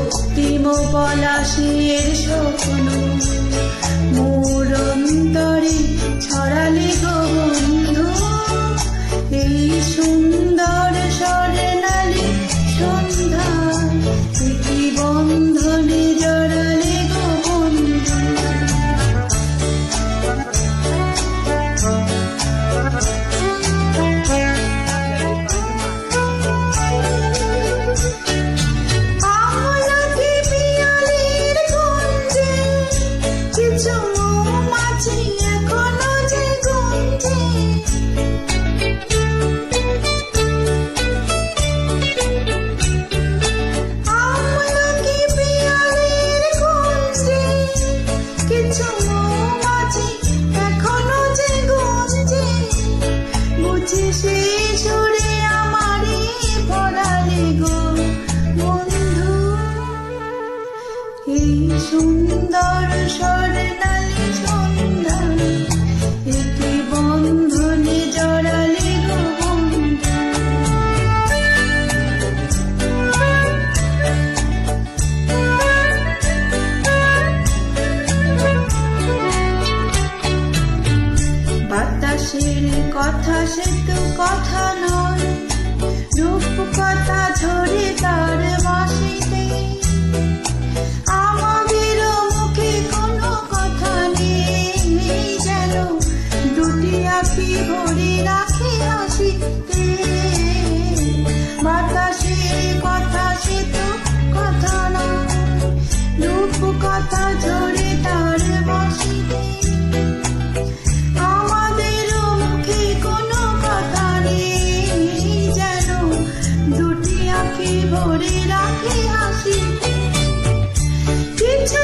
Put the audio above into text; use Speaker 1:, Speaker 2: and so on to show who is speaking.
Speaker 1: রক্তিম পলাশের স্বপ্ন মোর অন্তরে ছড়ালে গো বন্ধু। এই সুন্দর স্বর্ণালী সন্ধ্যা কি বন্ধনে জড়ালে গো বন্ধু। এই সুন্দর স্বর্ণালী সন্ধ্যা একে বন্ধনে জড়ালে গো বন্ধু। বাতাসের কথা সে তো কথা নয়, রূপ কথা ঝরে তার বাঁশিতে। আমাদের মুখে কোনো কথা নেই, যেন দুটি আঁখি ভরে রাখে হাসিতে। বাতাসের কথা সে তো কথা নয়, রূপ কথা ঝরে তার বাঁশিতে। আমাদের মুখে কোনো কথা নেই, যেন দুটি আঁখি ভরে রাখে হাসিতে। কিছু